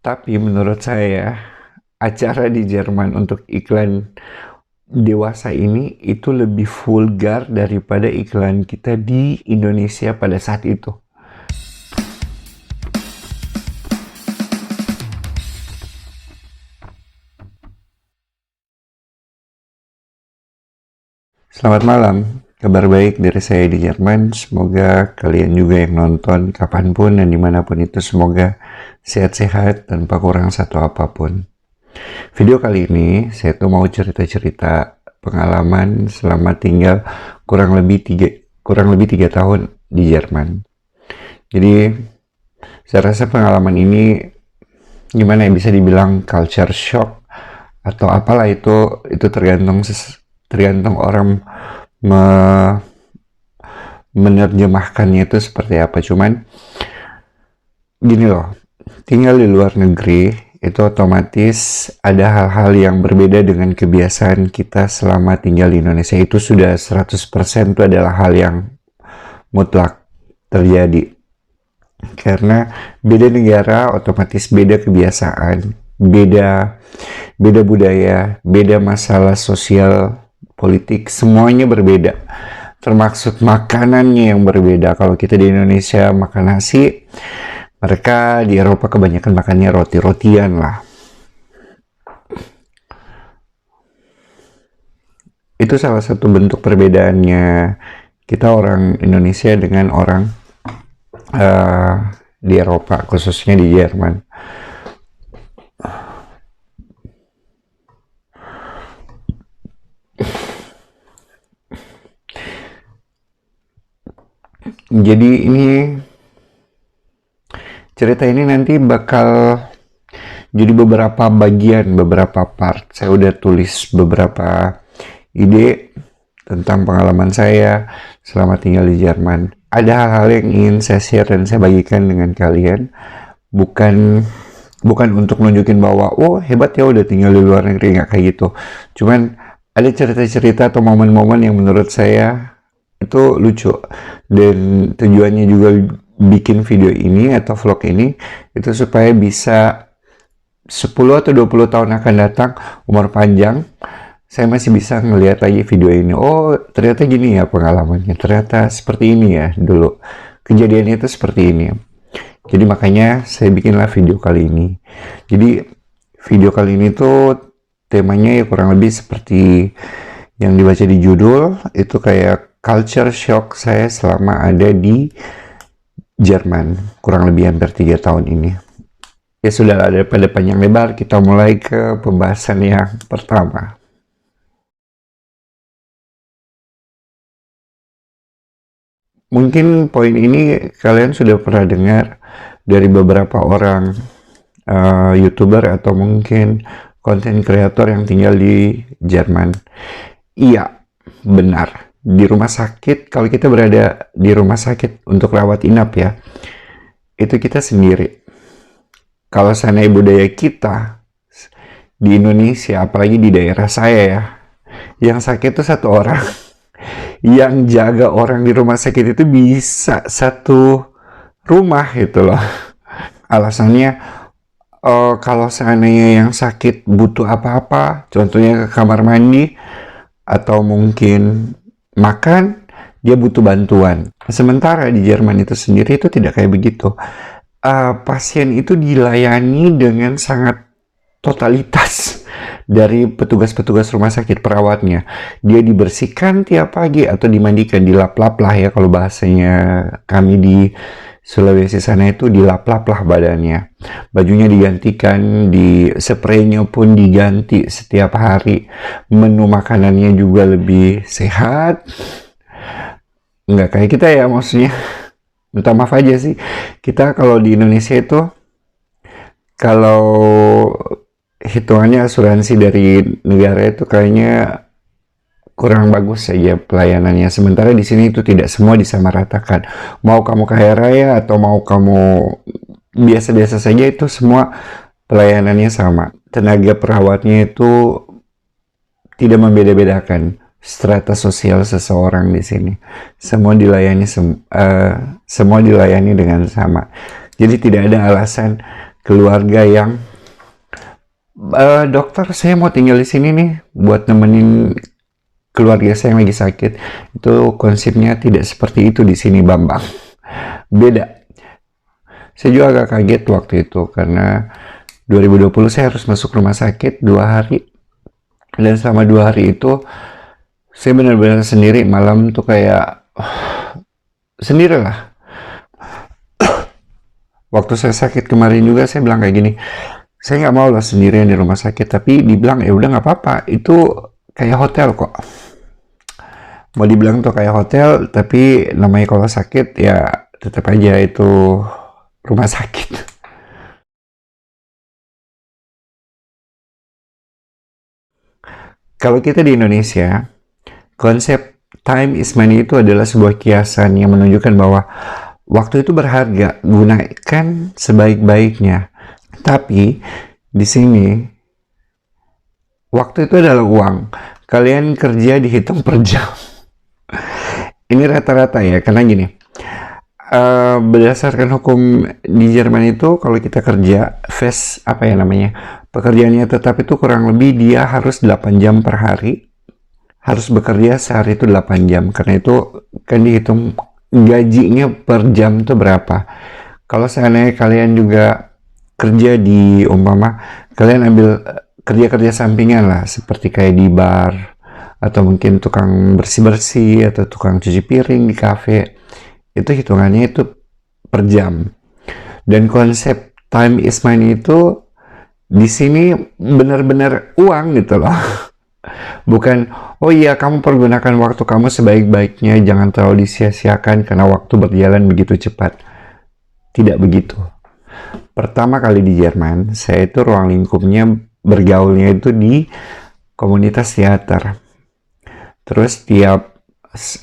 Tapi menurut saya, acara di Jerman untuk iklan dewasa ini itu lebih vulgar daripada iklan kita di Indonesia pada saat itu. Selamat malam, kabar baik dari saya di Jerman. Semoga kalian juga yang nonton kapanpun dan dimanapun itu semoga sehat-sehat tanpa kurang satu apapun. Video kali ini saya tuh mau cerita-cerita pengalaman selama tinggal kurang lebih 3 tahun di Jerman. Jadi saya rasa pengalaman ini gimana ya, bisa dibilang culture shock atau apalah itu tergantung orang menerjemahkannya itu seperti apa. Cuman gini loh, tinggal di luar negeri itu otomatis ada hal-hal yang berbeda dengan kebiasaan kita selama tinggal di Indonesia. Itu sudah 100% itu adalah hal yang mutlak terjadi. Karena beda negara otomatis beda kebiasaan, beda budaya, beda masalah sosial, politik, semuanya berbeda. Termasuk makanannya yang berbeda. Kalau kita di Indonesia makan nasi, mereka di Eropa kebanyakan makannya roti-rotian lah. Itu salah satu bentuk perbedaannya kita orang Indonesia dengan orang di Eropa, khususnya di Jerman. Jadi cerita ini nanti bakal jadi beberapa bagian, beberapa part. Saya udah tulis beberapa ide tentang pengalaman saya selama tinggal di Jerman. Ada hal-hal yang ingin saya share dan saya bagikan dengan kalian. Bukan untuk nunjukin bahwa, oh hebat ya udah tinggal di luar negeri, nggak kayak gitu. Cuman ada cerita-cerita atau momen-momen yang menurut saya itu lucu. Dan tujuannya juga bikin video ini atau vlog ini itu supaya bisa 10 atau 20 tahun akan datang, umur panjang, saya masih bisa ngelihat lagi video ini. Oh, ternyata gini ya pengalamannya. Ternyata seperti ini ya dulu. Kejadiannya itu seperti ini. Jadi makanya saya bikinlah video kali ini. Jadi video kali ini tuh temanya ya kurang lebih seperti yang dibaca di judul. Itu kayak culture shock saya selama ada di Jerman. Kurang lebih hampir 3 tahun ini. Ya sudah, daripada panjang lebar, kita mulai ke pembahasan yang pertama. Mungkin poin ini kalian sudah pernah dengar dari beberapa orang YouTuber atau mungkin konten kreator yang tinggal di Jerman. Iya, benar. Di rumah sakit, kalau kita berada di rumah sakit untuk rawat inap ya, itu kita sendiri. Kalau seandainya budaya kita di Indonesia, apalagi di daerah saya ya, yang sakit itu satu orang. Yang jaga orang di rumah sakit itu bisa satu rumah gitu loh. Alasannya kalau seandainya yang sakit butuh apa-apa, contohnya ke kamar mandi atau mungkin makan, dia butuh bantuan. Sementara di Jerman itu sendiri itu tidak kayak begitu. Pasien itu dilayani dengan sangat totalitas dari petugas-petugas rumah sakit, perawatnya. Dia dibersihkan tiap pagi atau dimandikan, dilap-lap lah ya kalau bahasanya kami di Sulawesi sana itu, dilap-lap lah badannya. Bajunya digantikan, spraynya pun diganti setiap hari. Menu makanannya juga lebih sehat. Nggak kayak kita ya, maksudnya. Minta maaf aja sih. Kita kalau di Indonesia itu, kalau hitungannya asuransi dari negara itu kayaknya kurang bagus saja pelayanannya. Sementara di sini itu tidak semua disamaratakan. Mau kamu kaya raya atau mau kamu biasa-biasa saja, itu semua pelayanannya sama. Tenaga perawatnya itu tidak membeda-bedakan strata sosial seseorang di sini. Semua dilayani dengan sama. Jadi tidak ada alasan keluarga yang dokter saya mau tinggal di sini nih buat nemenin keluarga saya yang lagi sakit. Itu konsepnya tidak seperti itu di sini, Bambang. Beda. Saya juga agak kaget waktu itu karena 2020 saya harus masuk rumah sakit 2 hari, dan selama 2 hari itu saya benar-benar sendiri. Malam tuh kayak sendirilah. Waktu saya sakit kemarin juga saya bilang kayak gini, saya nggak mau lah sendirian di rumah sakit, tapi dibilang ya udah nggak apa-apa, itu kayak hotel kok. Mau dibilang tuh kayak hotel, tapi namanya kalau sakit ya tetap aja itu rumah sakit. Kalau kita di Indonesia, konsep time is money itu adalah sebuah kiasan yang menunjukkan bahwa waktu itu berharga, gunakan sebaik-baiknya. Tapi di sini waktu itu adalah uang. Kalian kerja dihitung per jam. Ini rata-rata ya, karena gini. Berdasarkan hukum di Jerman itu, kalau kita kerja fast, apa ya namanya, pekerjaannya tetap itu kurang lebih dia harus 8 jam per hari, harus bekerja sehari itu 8 jam, karena itu kan dihitung gajinya per jam itu berapa. Kalau seandainya kalian juga kerja di, umpama kalian ambil kerja-kerja sampingan lah, seperti kayak di bar, atau mungkin tukang bersih-bersih, atau tukang cuci piring di kafe, itu hitungannya itu per jam. Dan konsep time is money itu di sini benar-benar uang gitu loh. Bukan, oh iya kamu pergunakan waktu kamu sebaik-baiknya, jangan terlalu disia-siakan karena waktu berjalan begitu cepat. Tidak begitu. Pertama kali di Jerman, saya itu ruang lingkupnya bergaulnya itu di komunitas teater. Terus tiap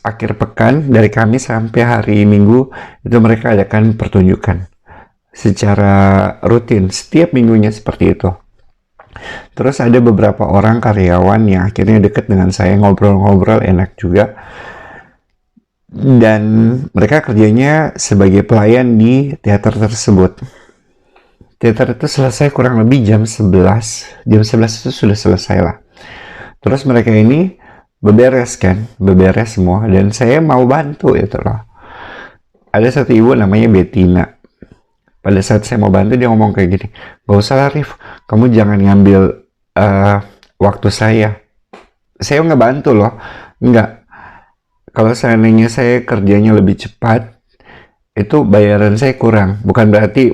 akhir pekan dari Kamis sampai hari Minggu itu mereka adakan pertunjukan secara rutin setiap minggunya seperti itu. Terus ada beberapa orang karyawan yang akhirnya deket dengan saya, ngobrol-ngobrol enak juga, dan mereka kerjanya sebagai pelayan di teater tersebut. Teater itu selesai kurang lebih jam 11 itu sudah selesai lah. Terus mereka ini beberes semua, dan saya mau bantu itu loh. Ada satu ibu namanya Bettina. Pada saat saya mau bantu dia ngomong kayak gini, gak usah lah Rif, kamu jangan ngambil waktu saya nggak bantu loh. Enggak, kalau seandainya saya kerjanya lebih cepat, itu bayaran saya kurang. Bukan berarti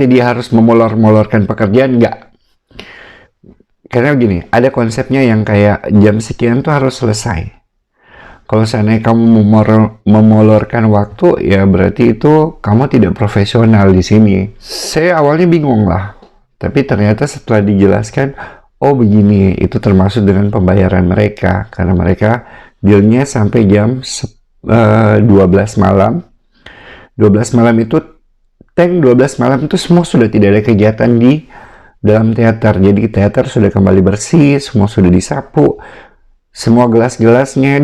dia harus memolor-molorkan pekerjaan, enggak. Karena gini, ada konsepnya yang kayak jam sekian tuh harus selesai. Kalau seandainya kamu memolorkan waktu, ya berarti itu kamu tidak profesional di sini. Saya awalnya bingung lah, tapi ternyata setelah dijelaskan, oh begini, itu termasuk dengan pembayaran mereka, karena mereka dealnya sampai jam 12 malam. 12 malam itu, 12 malam itu semua sudah tidak ada kegiatan di dalam teater. Jadi teater sudah kembali bersih, semua sudah disapu, semua gelas-gelasnya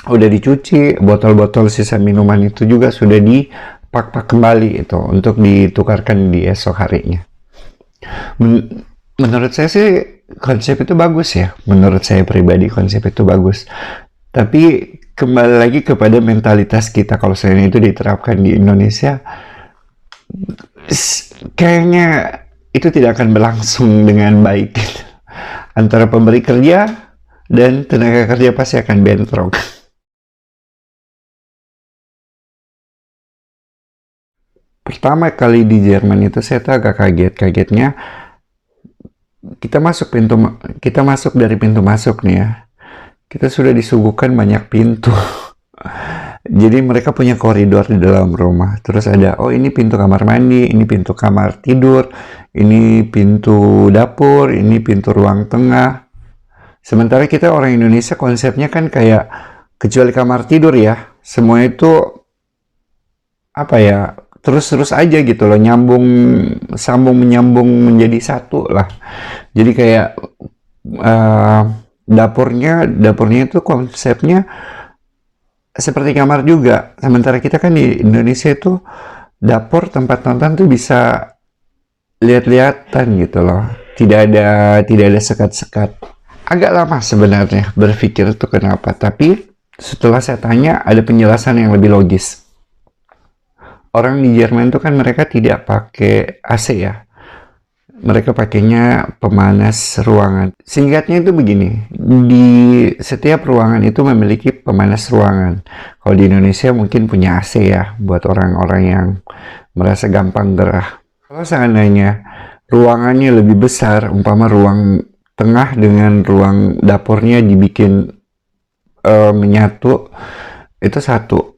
udah dicuci, botol-botol sisa minuman itu juga sudah dipak-pak kembali itu untuk ditukarkan di esok harinya. Menurut saya sih konsep itu bagus ya. Menurut saya pribadi konsep itu bagus. Tapi kembali lagi kepada mentalitas kita, kalau seandainya itu diterapkan di Indonesia, kayaknya itu tidak akan berlangsung dengan baik. Antara pemberi kerja dan tenaga kerja pasti akan bentrok. Pertama kali di Jerman itu saya tuh agak kagetnya kita masuk dari pintu masuk nih ya. Kita sudah disuguhkan banyak pintu. Jadi mereka punya koridor di dalam rumah. Terus ada, oh ini pintu kamar mandi, ini pintu kamar tidur, ini pintu dapur, ini pintu ruang tengah. Sementara kita orang Indonesia konsepnya kan kayak, kecuali kamar tidur ya, semua itu apa ya, terus-terus aja gitu loh, menyambung menjadi satu lah. Jadi kayak dapurnya itu konsepnya seperti kamar juga. Sementara kita kan di Indonesia itu dapur tempat nonton tuh bisa lihat-lihatan gitu loh. Tidak ada sekat-sekat. Agak lama sebenarnya berpikir tuh kenapa, tapi setelah saya tanya ada penjelasan yang lebih logis. Orang di Jerman tuh kan mereka tidak pakai AC ya. Mereka pakainya pemanas ruangan. Singkatnya itu begini, di setiap ruangan itu memiliki pemanas ruangan. Kalau di Indonesia mungkin punya AC ya, buat orang-orang yang merasa gampang gerah. Kalau seandainya ruangannya lebih besar, umpama ruang tengah dengan ruang dapurnya dibikin menyatu, itu satu.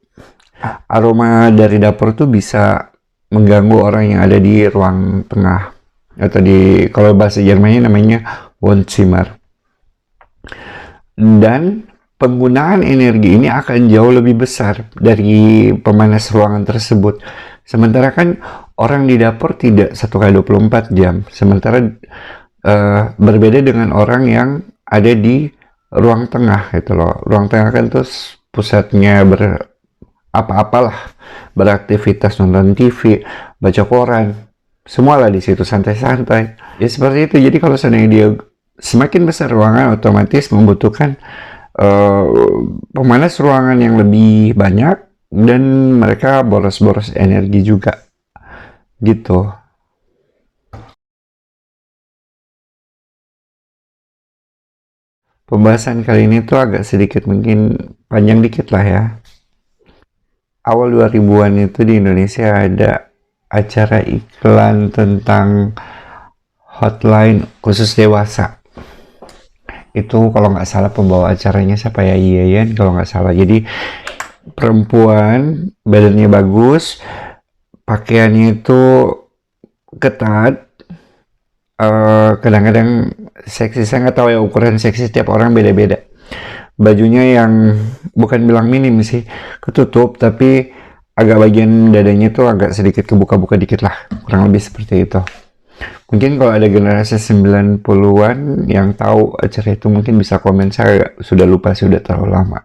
Aroma dari dapur tuh bisa mengganggu orang yang ada di ruang tengah, atau di kalau bahasa Jermannya namanya Wohnzimmer. Dan penggunaan energi ini akan jauh lebih besar dari pemanas ruangan tersebut. Sementara kan orang di dapur tidak 1x24 jam. Sementara berbeda dengan orang yang ada di ruang tengah gitu loh. Ruang tengah kan terus pusatnya apa-apalah, beraktivitas, nonton TV, baca koran, semualah di situ, santai-santai. Ya seperti itu. Jadi kalau seandainya dia semakin besar ruangan, otomatis membutuhkan pemanas ruangan yang lebih banyak, dan mereka boros-boros energi juga gitu. Pembahasan kali ini tuh agak sedikit mungkin panjang dikit lah ya. Awal 2000-an itu di Indonesia ada acara iklan tentang hotline khusus dewasa. Itu kalau nggak salah pembawa acaranya siapa ya, Iyan kalau nggak salah. Jadi perempuan, badannya bagus, pakaiannya itu ketat, kadang-kadang seksi. Saya nggak tahu ya, ukuran seksi setiap orang beda-beda. Bajunya yang bukan bilang minim sih, ketutup, tapi agak bagian dadanya tuh agak sedikit kebuka-buka dikit lah, kurang lebih seperti itu. Mungkin kalau ada generasi 90-an yang tahu acara itu mungkin bisa komen, saya sudah lupa, sudah terlalu lama.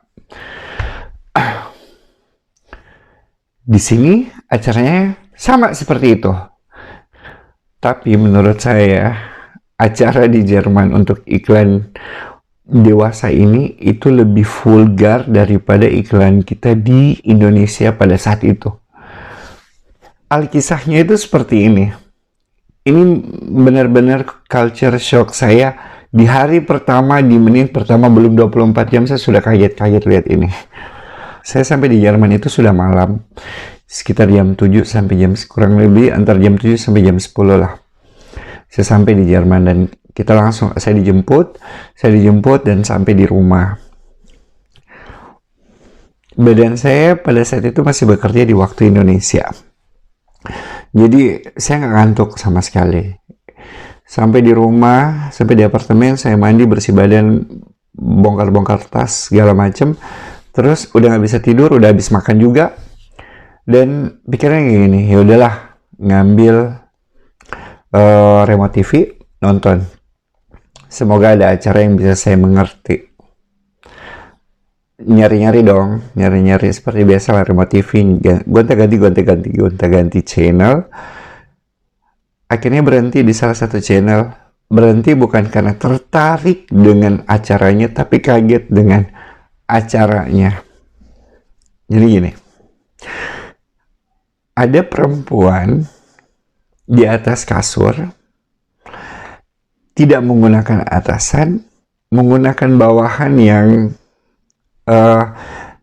Di sini acaranya sama seperti itu. Tapi menurut saya acara di Jerman untuk iklan dewasa ini itu lebih vulgar daripada iklan kita di Indonesia pada saat itu. Alkisahnya itu seperti ini. Ini benar-benar culture shock saya. Di hari pertama, di menit pertama, belum 24 jam, saya sudah kaget-kaget lihat ini. Saya sampai di Jerman itu sudah malam. Sekitar jam 7 sampai jam, kurang lebih antar jam 7 sampai jam 10 lah. Saya sampai di Jerman dan saya dijemput dan sampai di rumah. Badan saya pada saat itu masih bekerja di waktu Indonesia. Jadi saya nggak ngantuk sama sekali. Sampai di rumah, sampai di apartemen, saya mandi, bersih badan, bongkar-bongkar tas, segala macem. Terus udah nggak bisa tidur, udah habis makan juga. Dan pikirannya gini, ya udahlah, ngambil remote TV, nonton. Semoga ada acara yang bisa saya mengerti. Nyari-nyari seperti biasa lah, remote TV, gonta-ganti channel. Akhirnya berhenti di salah satu channel. Berhenti bukan karena tertarik dengan acaranya, tapi kaget dengan acaranya. Jadi gini, ada perempuan di atas kasur, tidak menggunakan atasan, menggunakan bawahan yang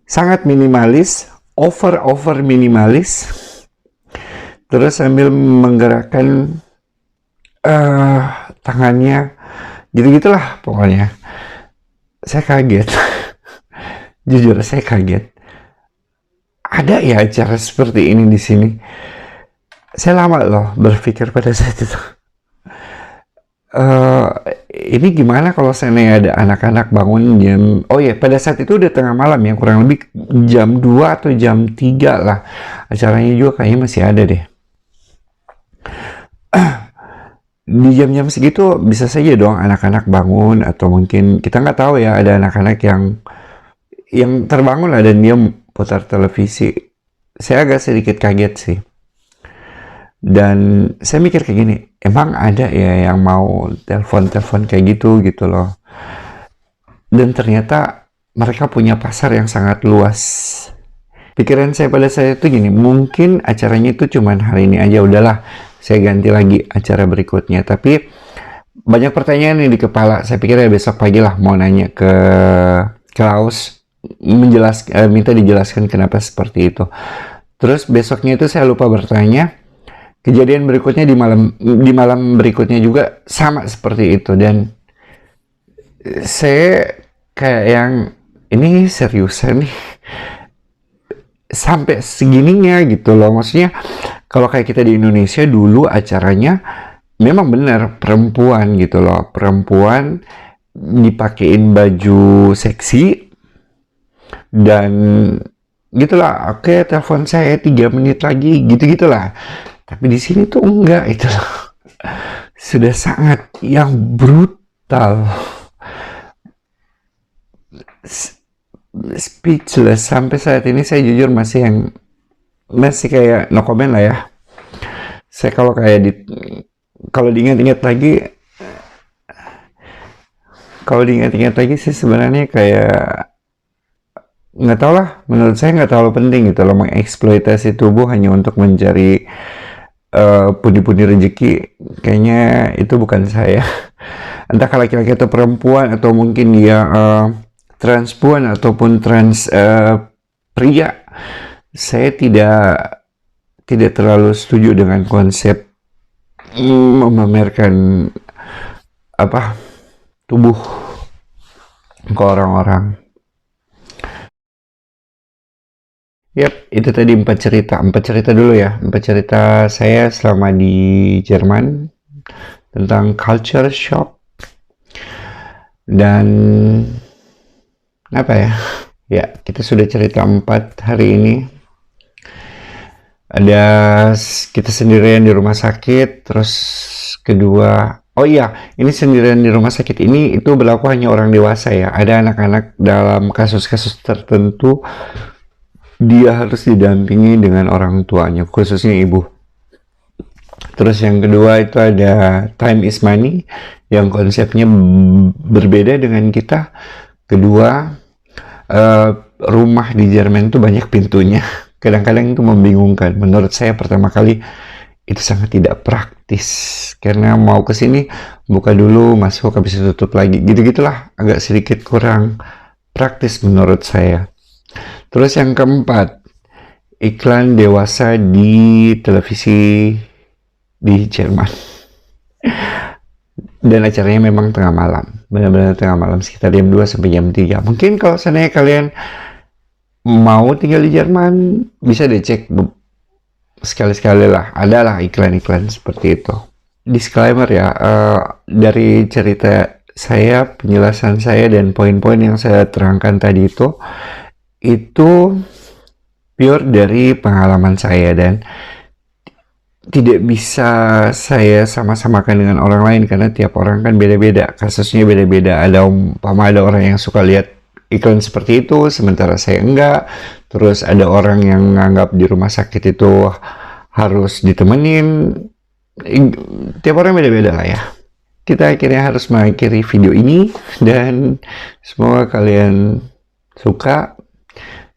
sangat minimalis, over minimalis, terus sambil menggerakkan tangannya, gitu-gitulah pokoknya. Saya kaget. Jujur saya kaget. Ada ya acara seperti ini di sini? Saya lama loh berpikir pada saat itu. Ini gimana kalau seandainya ada anak-anak bangun jam, oh ya pada saat itu udah tengah malam ya, kurang lebih jam 2 atau jam 3 lah. Acaranya juga kayaknya masih ada deh. Di jam-jam segitu bisa saja dong anak-anak bangun, atau mungkin kita nggak tahu ya, ada anak-anak yang terbangun lah dan dia putar televisi. Saya agak sedikit kaget sih. Dan saya mikir kayak gini, emang ada ya yang mau telepon-telepon kayak gitu loh. Dan ternyata mereka punya pasar yang sangat luas. Pikiran saya pada saya itu gini, mungkin acaranya itu cuman hari ini aja, udahlah saya ganti lagi acara berikutnya. Tapi banyak pertanyaan nih di kepala. Saya pikir ya besok pagi lah mau nanya ke Klaus, minta dijelaskan kenapa seperti itu. Terus besoknya itu saya lupa bertanya. Kejadian berikutnya di malam berikutnya juga sama seperti itu, dan saya kayak yang ini seriusan nih sampai segininya gitu loh. Maksudnya kalau kayak kita di Indonesia dulu acaranya memang benar perempuan gitu loh, perempuan dipakein baju seksi dan gitulah, oke telepon saya 3 menit lagi gitu-gitulah. Tapi di sini tuh enggak, itu loh. Sudah sangat yang brutal. Speechless sampai saat ini. Saya jujur masih kayak no comment lah ya. Saya kalau diingat-ingat lagi, sih sebenarnya kayak nggak tahu lah, menurut saya nggak terlalu penting gitu loh mengeksploitasi tubuh hanya untuk mencari pundi-pundi rezeki. Kayaknya itu bukan saya. Entah laki-laki atau perempuan, atau mungkin dia transpuan ataupun trans pria, saya tidak terlalu setuju dengan konsep memamerkan tubuh ke orang-orang. Yap, itu tadi 4 cerita. 4 cerita dulu ya. 4 cerita saya selama di Jerman tentang culture shock. Dan apa ya? Ya, kita sudah cerita 4 hari ini. Ada kita sendirian di rumah sakit, terus kedua, oh iya, ini sendirian di rumah sakit ini itu berlaku hanya orang dewasa ya. Ada anak-anak dalam kasus-kasus tertentu dia harus didampingi dengan orang tuanya, khususnya ibu. Terus yang kedua itu ada time is money, yang konsepnya berbeda dengan kita. Kedua, rumah di Jerman itu banyak pintunya. Kadang-kadang itu membingungkan. Menurut saya pertama kali itu sangat tidak praktis, karena mau ke sini buka dulu, masuk, habis itu tutup lagi. Gitu-gitulah, agak sedikit kurang praktis menurut saya. Terus yang keempat, iklan dewasa di televisi di Jerman. Dan acaranya memang tengah malam. Benar-benar tengah malam, sekitar jam 2 sampai jam 3. Mungkin kalau seandainya kalian mau tinggal di Jerman, bisa deh cek sekali-sekali lah. Adalah iklan-iklan seperti itu. Disclaimer ya, dari cerita saya, penjelasan saya, dan poin-poin yang saya terangkan tadi itu pure dari pengalaman saya, dan tidak bisa saya sama-samakan dengan orang lain karena tiap orang kan beda-beda, kasusnya beda-beda. Ada orang yang suka lihat iklan seperti itu sementara saya enggak. Terus ada orang yang menganggap di rumah sakit itu harus ditemenin. Tiap orang beda-beda lah ya. Kita akhirnya harus mengakhiri video ini, dan semoga kalian suka.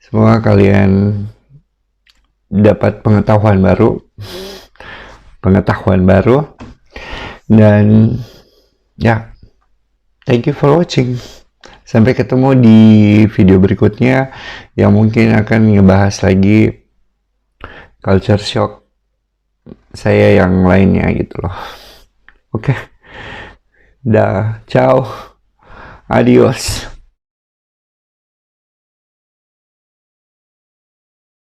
Semoga kalian dapat pengetahuan baru, dan ya, thank you for watching. Sampai ketemu di video berikutnya yang mungkin akan ngebahas lagi culture shock saya yang lainnya gitu loh. Oke. Dah, ciao. Adios.